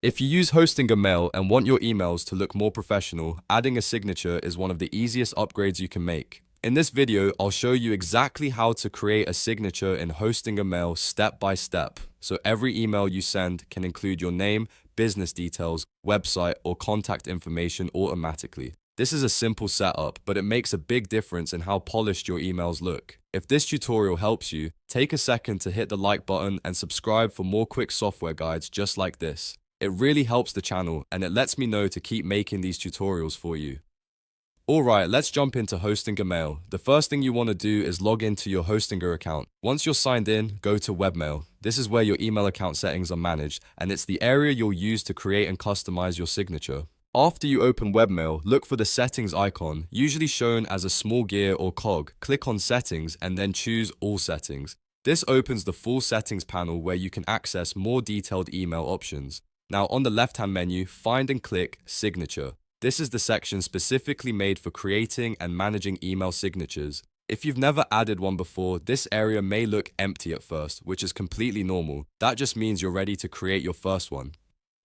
If you use hosting a mail and want your emails to look more professional, adding a signature is one of the easiest upgrades you can make. In this video, I'll show you exactly how to create a signature in hosting a mail step by step, so every email you send can include your name, business details, website, or contact information automatically. This is a simple setup, but it makes a big difference in how polished your emails look. If this tutorial helps you, take a second to hit the like button and subscribe for more quick software guides just like this. It really helps the channel and it lets me know to keep making these tutorials for you. Alright, let's jump into hosting a mail. The first thing you want to do is log into your Hostinger account. Once you're signed in, go to Webmail. This is where your email account settings are managed, and it's the area you'll use to create and customize your signature. After you open Webmail, look for the settings icon, usually shown as a small gear or cog. Click on settings and then choose all settings. This opens the full settings panel where you can access more detailed email options. Now on the left-hand menu, find and click Signature. This is the section specifically made for creating and managing email signatures. If you've never added one before, this area may look empty at first, which is completely normal. That just means you're ready to create your first one.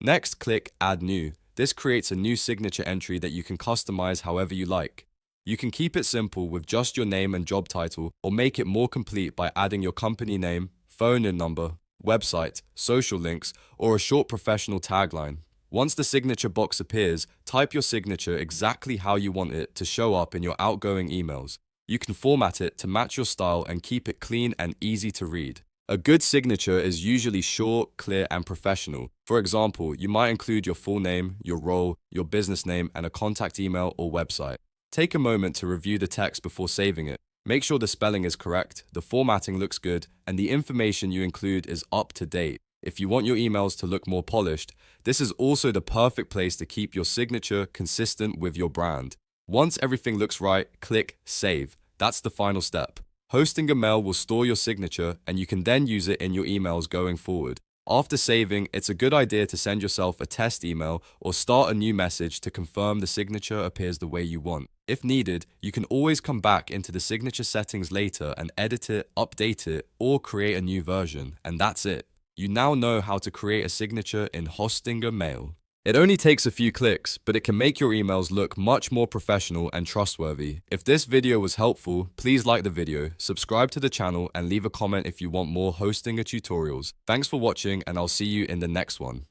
Next, click Add New. This creates a new signature entry that you can customize however you like. You can keep it simple with just your name and job title, or make it more complete by adding your company name, phone number, website, social links, or a short professional tagline. Once the signature box appears, type your signature exactly how you want it to show up in your outgoing emails. You can format it to match your style and keep it clean and easy to read. A good signature is usually short, clear, and professional. For example, you might include your full name, your role, your business name, and a contact email or website. Take a moment to review the text before saving it. Make sure the spelling is correct, the formatting looks good, and the information you include is up to date. If you want your emails to look more polished, this is also the perfect place to keep your signature consistent with your brand. Once everything looks right, click Save. That's the final step. Hosting a mail will store your signature and you can then use it in your emails going forward. After saving, it's a good idea to send yourself a test email or start a new message to confirm the signature appears the way you want. If needed, you can always come back into the signature settings later and edit it, update it, or create a new version, and that's it. You now know how to create a signature in Hostinger Mail. It only takes a few clicks, but it can make your emails look much more professional and trustworthy. If this video was helpful, please like the video, subscribe to the channel, and leave a comment if you want more Hostinger tutorials. Thanks for watching, and I'll see you in the next one.